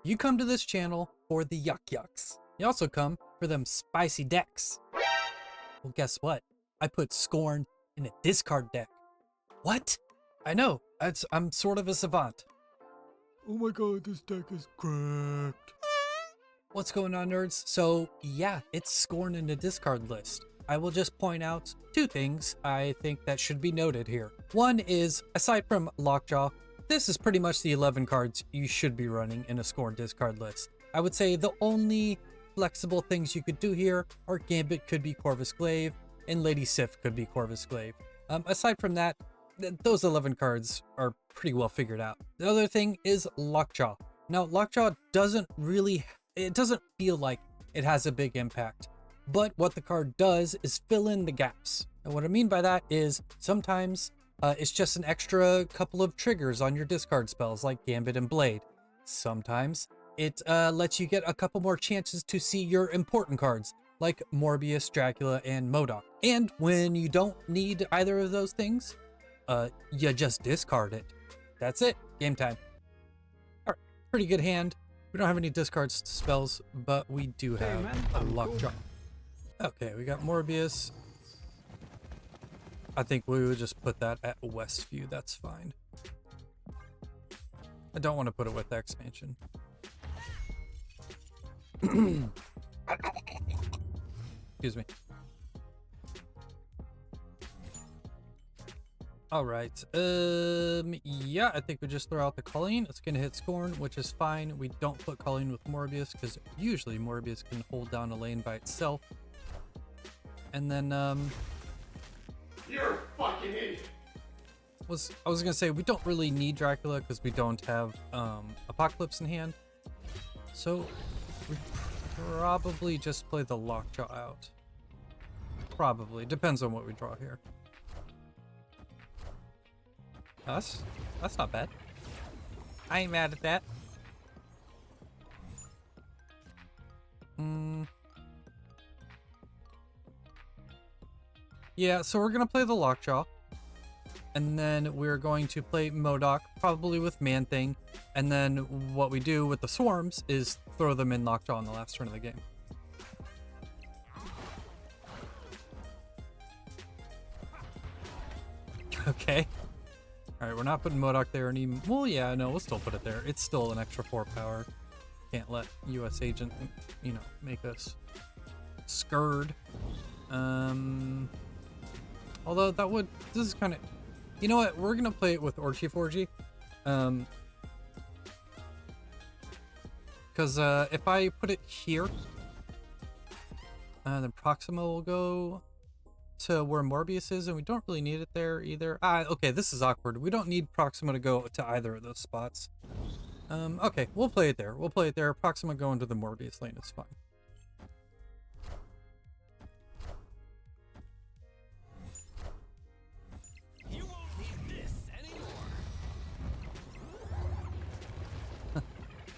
You come to this channel for the yuck yucks. You also come for them spicy decks. Well, guess what? I put Scorn in a discard deck. What? I know, I'm sort of a savant. Oh my god, this deck is cracked. What's going on, nerds? So yeah, it's Scorn in the discard list. I will just point out two things I think that should be noted here. One is, aside from Lockjaw, this is pretty much the 11 cards you should be running in a Scorn discard list. I would say the only flexible things you could do here are Gambit could be Corvus Glaive, and Lady Sif could be Corvus Glaive. Aside from that, those 11 cards are pretty well figured out. The other thing is Lockjaw. Now, Lockjaw doesn't feel like it has a big impact, but what the card does is fill in the gaps. And what I mean by that is sometimes it's just an extra couple of triggers on your discard spells like Gambit and Blade. Sometimes it lets you get a couple more chances to see your important cards like Morbius, Dracula, and Modok. And when you don't need either of those things, you just discard it. That's it. Game time. All right, pretty good hand. We don't have any discard spells, but we do have a Lockjaw. Okay, we got Morbius. I think we would just put that at Westview. That's fine. I don't want to put it with the expansion. Excuse me. All right. Yeah, I think we just throw out the Colleen. It's gonna hit Scorn, which is fine. We don't put Colleen with Morbius because usually Morbius can hold down a lane by itself. And then You're a fucking idiot. I was gonna say we don't really need Dracula because we don't have Apocalypse in hand. So we probably just play the Lockjaw out. Probably. Depends on what we draw here. That's not bad. I ain't mad at that. Yeah, so we're gonna play the Lockjaw. And then we're going to play Modok, probably with Man-Thing. And then what we do with the Swarms is throw them in Lockjaw on the last turn of the game. Okay. Alright, we're not putting Modok there anymore. Well, yeah, no, we'll still put it there. It's still an extra 4 power. Can't let US Agent, you know, make us scared. Although that would, this is kind of, you know what, we're gonna play it with Orgy Forgy. Because if I put it here, then Proxima will go to where Morbius is, and we don't really need it there either. Okay, this is awkward. We don't need Proxima to go to either of those spots. Okay, we'll play it there. We'll play it there. Proxima going to the Morbius lane is fine. You won't need this anymore.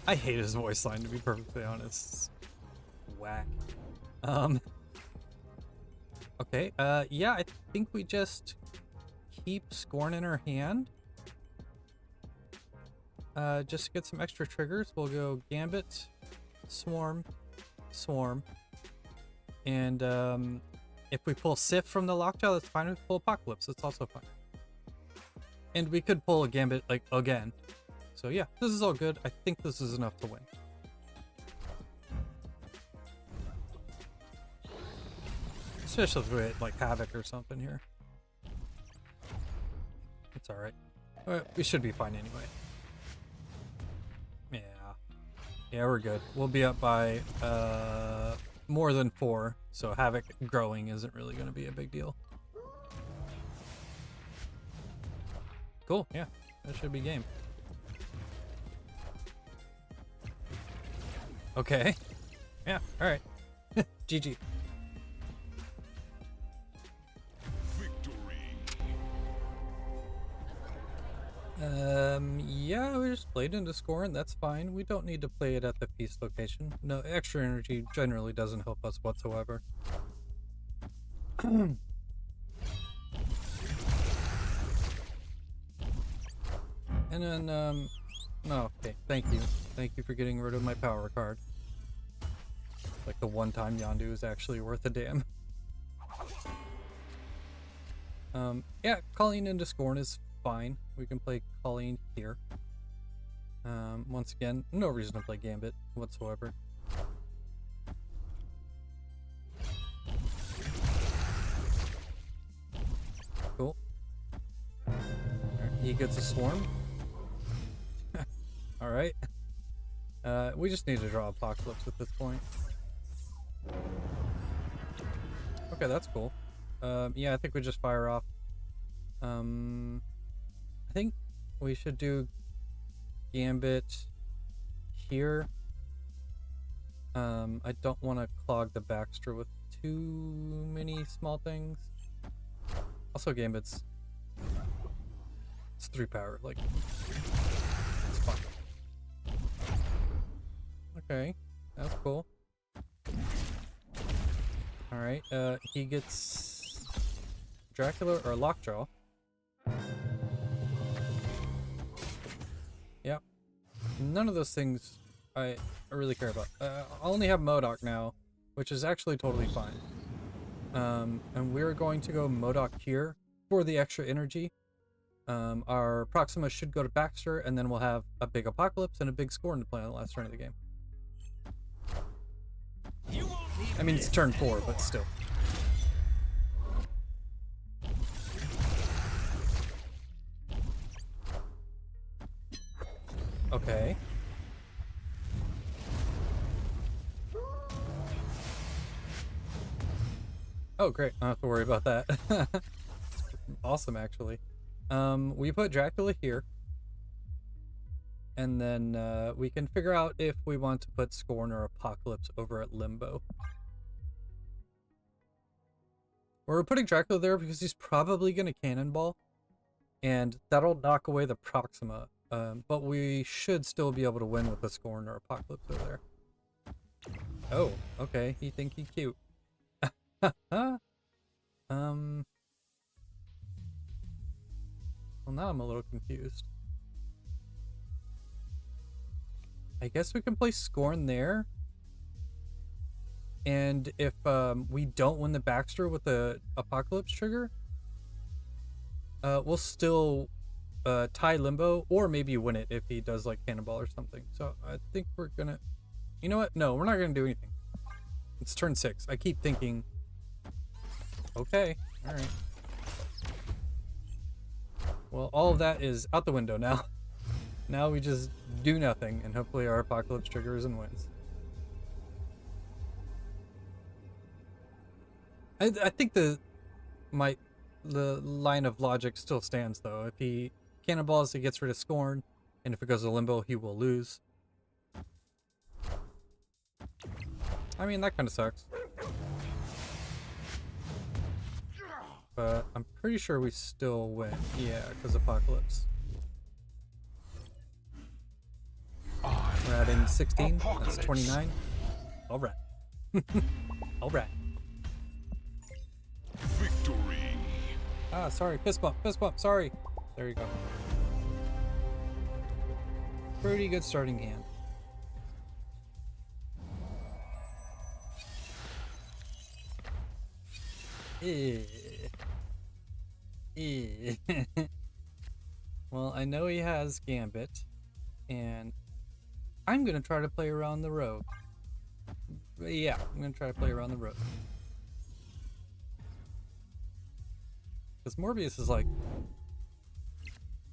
I hate his voice line, to be perfectly honest. It's whack. Okay, yeah, I think we just keep Scorn in our hand. Just to get some extra triggers, we'll go Gambit, Swarm, Swarm. And if we pull Sif from the Lockjaw, that's fine. If we pull Apocalypse, that's also fine. And we could pull a Gambit, like, again. So yeah, this is all good. I think this is enough to win. Especially if we hit like Havoc or something here. It's alright. We should be fine anyway. Yeah. Yeah, we're good. We'll be up by more than 4, so Havoc growing isn't really going to be a big deal. Cool, yeah. That should be game. Okay. Yeah, alright. GG. Yeah, we just played into Scorn, that's fine. We don't need to play it at the feast location. No, extra energy generally doesn't help us whatsoever. And then, Oh, okay, thank you. Thank you for getting rid of my power card. Like the one time Yondu is actually worth a damn. Yeah, Colleen into Scorn is fine. We can play Colleen here. Once again, no reason to play Gambit whatsoever. Cool. Alright, he gets a Swarm. Alright. We just need to draw Apocalypse at this point. Okay, that's cool. Yeah, I think we just fire off. I think we should do Gambit here. I don't want to clog the Baxter with too many small things. Also, Gambit's it's 3 power, like it's fine. Okay, that's cool. All right, he gets Dracula or Lockjaw. Yep. None of those things I really care about. I only have Modok now, which is actually totally fine. And we're going to go Modok here for the extra energy. Our Proxima should go to Baxter, and then we'll have a big Apocalypse and a big Scorn to play on the last turn of the game. I mean, it's turn 4, but still. Okay. Oh, great. I don't have to worry about that. Awesome, actually. We put Dracula here. And then we can figure out if we want to put Scorn or Apocalypse over at Limbo. We're putting Dracula there because he's probably going to Cannonball. And that'll knock away the Proxima. But we should still be able to win with the Scorn or Apocalypse over there. Oh, okay. You think he's cute. Well, now I'm a little confused. I guess we can play Scorn there. And if we don't win the Baxter with the Apocalypse trigger, we'll still tie Limbo, or maybe win it if he does like Cannonball or something. So I think we're gonna... You know what? No, we're not gonna do anything. It's turn 6. I keep thinking... Okay, alright. Well, all of that is out the window now. Now we just do nothing, and hopefully our Apocalypse triggers and wins. I think the line of logic still stands, though. If he Cannonballs, he gets rid of Scorn, and if it goes to Limbo, he will lose. I mean, that kind of sucks. But I'm pretty sure we still win. Yeah, because Apocalypse. We're adding 16. That's 29. All right. All right. Victory. Ah, sorry. Fist bump. Fist bump. Sorry. There you go. Pretty good starting hand. Well, I know he has Gambit, and I'm gonna try to play around the road. Yeah, I'm gonna try to play around the road. Because Morbius is like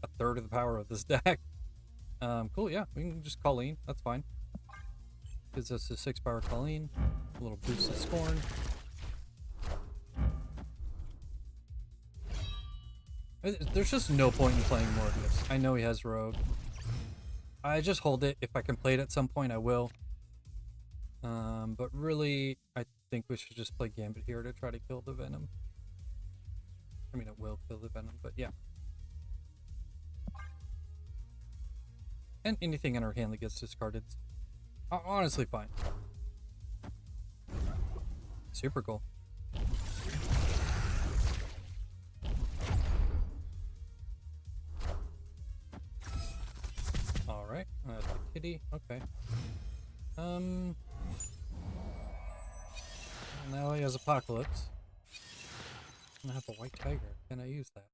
a third of the power of this deck. Cool, yeah, we can just Colleen, that's fine. Gives us a 6 power Colleen, a little boost of Scorn. There's just no point in playing Morbius. I know he has Rogue. I just hold it. If I can play it at some point, I will. But really, I think we should just play Gambit here to try to kill the Venom. I mean, it will kill the Venom, but yeah. And anything in our hand that gets discarded, honestly fine. Super cool. Alright. Kitty? Okay. Now he has Apocalypse. I'm gonna have a white tiger. Can I use that?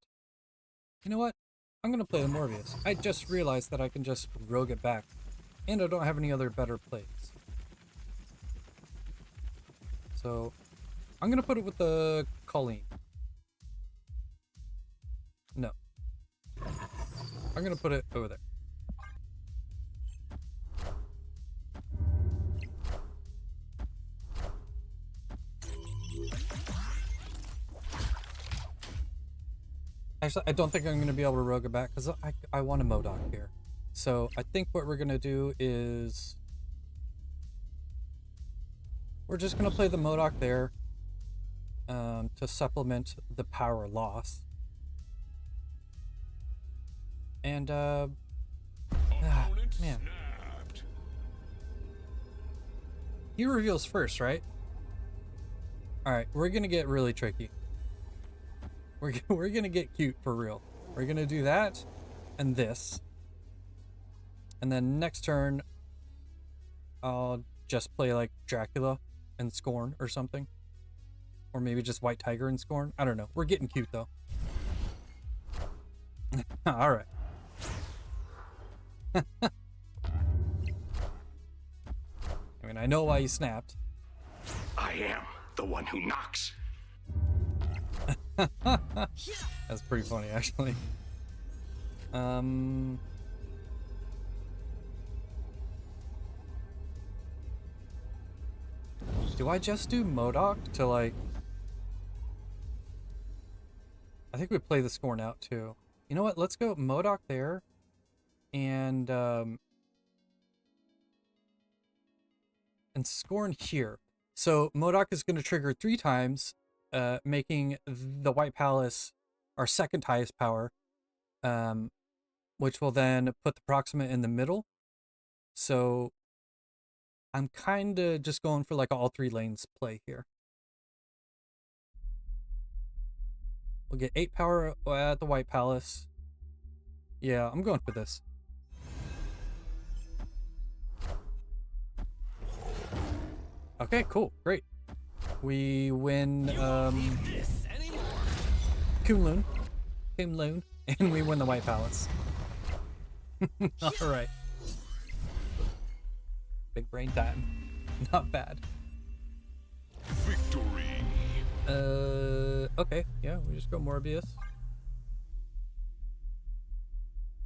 You know what? I'm gonna play the Morbius. I just realized that I can just rogue it back. And I don't have any other better plays. So, I'm gonna put it with the Colleen. No. I'm gonna put it over there. Actually, I don't think I'm gonna be able to rogue it back because I want a Modok here. So I think what we're gonna do is we're just gonna play the Modok there to supplement the power loss. And man, he reveals first, right? All right, we're gonna get really tricky. We're gonna get cute for real. We're gonna do that and this. And then next turn, I'll just play like Dracula and Scorn or something. Or maybe just White Tiger and Scorn. I don't know. We're getting cute though. Alright. I mean, I know why you snapped. I am the one who knocks. That's pretty funny, actually. Do I just do Modok to like... I think we play the Scorn out too. You know what? Let's go Modok there. And Scorn here. So Modok is going to trigger 3 times, making the White Palace our second highest power, which will then put the proximate in the middle. So I'm kind of just going for like all 3 lanes play here. We'll get 8 power at the White Palace. Yeah, I'm going for this. Okay, cool, great. We win Kunlun, and we win the White Palace. Alright. Big brain time. Not bad. Victory. Okay, yeah, we just go Morbius.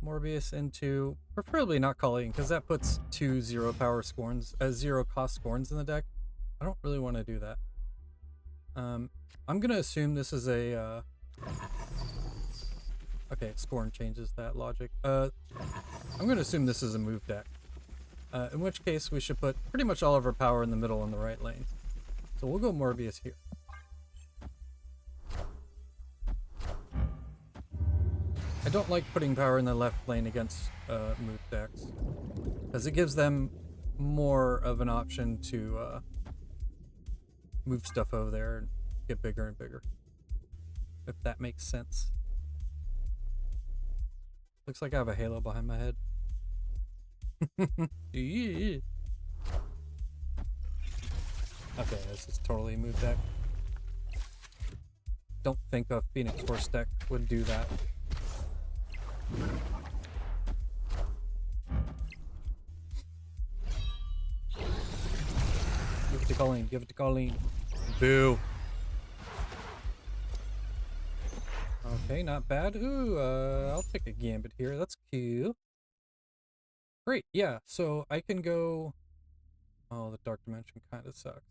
Morbius into, preferably not Colleen, because that puts 2 0 power Scorns, 0 cost Scorns in the deck. I don't really want to do that. I'm gonna assume this is a, okay, Scorn changes that logic. I'm gonna assume this is a move deck. In which case we should put pretty much all of our power in the middle and the right lane. So we'll go Morbius here. I don't like putting power in the left lane against move decks, because it gives them more of an option to move stuff over there and get bigger and bigger, if that makes sense. Looks like I have a halo behind my head. Yeah. Okay, this is totally a move deck. Don't think a Phoenix Force deck would do that. Give it to Colleen, give it to Colleen. Boo. Okay, not bad. Ooh, I'll take a Gambit here. That's cute. Great, yeah, so I can go... Oh, the Dark Dimension kind of sucks.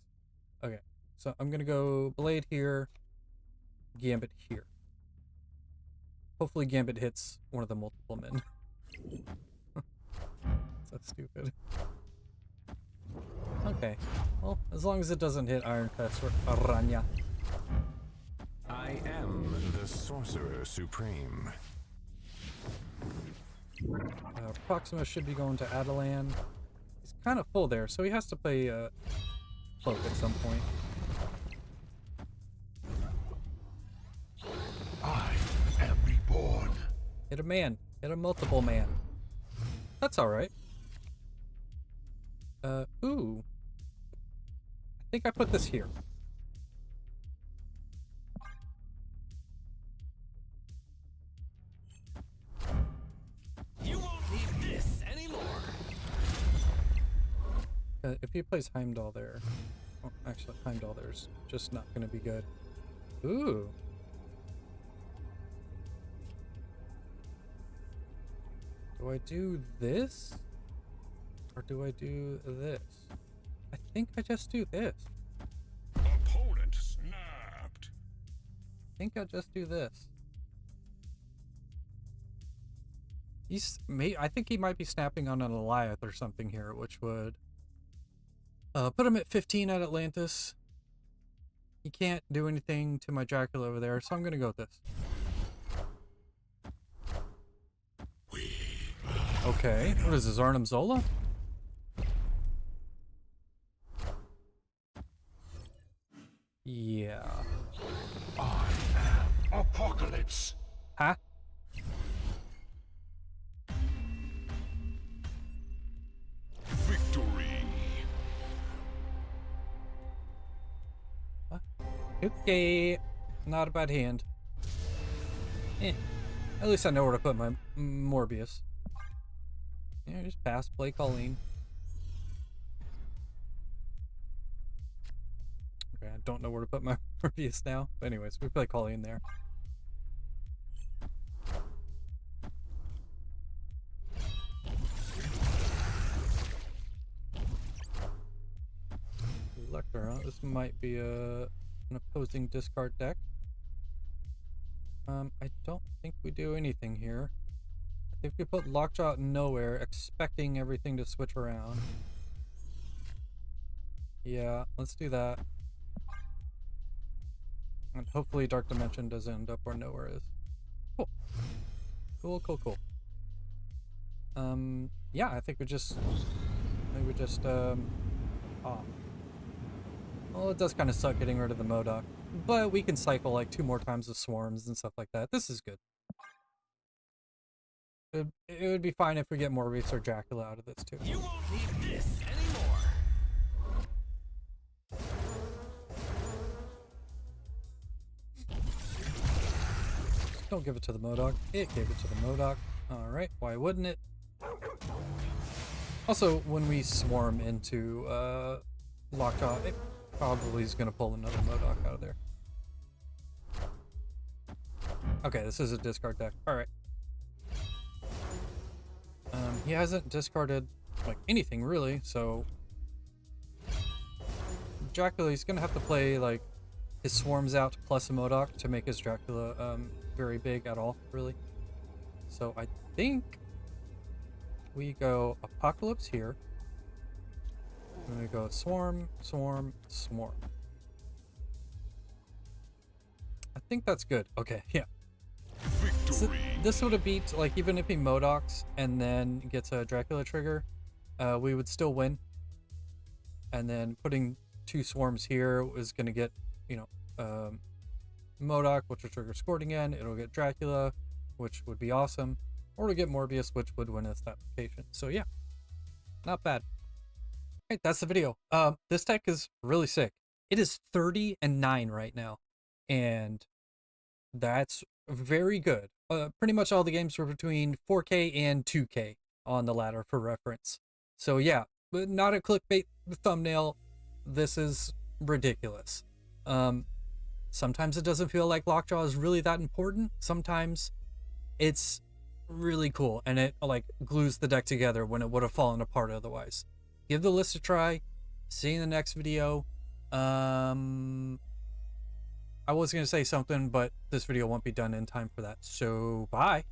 Okay, so I'm gonna go Blade here, Gambit here. Hopefully Gambit hits one of the multiple men. So stupid. Okay, well, as long as it doesn't hit Iron Fist or Aranya. I am the Sorcerer Supreme. Proxima should be going to Adelan. He's kind of full there, so he has to play Cloak at some point. I am reborn. Hit a man. Hit a multiple man. That's alright. Ooh. I think I put this here. You won't need this anymore. If he plays Heimdall there... Oh, actually, Heimdall there's just not going to be good. Ooh. Do I do this? Or do I do this? I think I just do this. Opponent snapped. I think I'll just do this. I think he might be snapping on an Elaheh or something here, which would put him at 15 at Atlantis. He can't do anything to my Dracula over there, so I'm gonna go with this. Okay, what is this, Arnim Zola? Yeah. I am Apocalypse. Huh? Victory. Okay. Not a bad hand. At least I know where to put my Morbius. Yeah, just pass, play Colleen. Okay, I don't know where to put my Morbius now. But anyways, we play Colleen there. Electra, this might be an opposing discard deck. I don't think we do anything here. I think we put Lockjaw nowhere, expecting everything to switch around. Yeah, let's do that. And hopefully Dark Dimension doesn't end up where nowhere is. Cool. Cool. Yeah, I think we just well, it does kind of suck getting rid of the Modok, but we can cycle like 2 more times of swarms and stuff like that. This is good. It would be fine if we get Morbius or Dracula out of this too. You won't need this anymore. Don't give it to the Modok. It gave it to the Modok. Alright, why wouldn't it? Also, when we swarm into Lockjaw, it probably is going to pull another Modok out of there. Okay, this is a discard deck. Alright. He hasn't discarded like anything really, so Dracula, he's going to have to play like his swarms out plus a Modok to make his Dracula very big at all, really. So I think we go Apocalypse here. And we go Swarm. I think that's good. Okay, yeah. So this would have beat, like, even if he Modoks and then gets a Dracula trigger, we would still win. And then putting 2 swarms here is going to get, you know, Modok, which will trigger Scorn again. It'll get Dracula, which would be awesome. Or to get Morbius, which would win us that location. So yeah, not bad. Alright, that's the video. This deck is really sick. It is 30-9 right now. And that's very good. Pretty much all the games were between 4K and 2K on the ladder for reference. So yeah, but not a clickbait thumbnail. This is ridiculous. Sometimes it doesn't feel like Lockjaw is really that important. Sometimes it's really cool and it like glues the deck together when it would have fallen apart otherwise. Give the list a try. See you in the next video. I was going to say something, but this video won't be done in time for that. So, bye.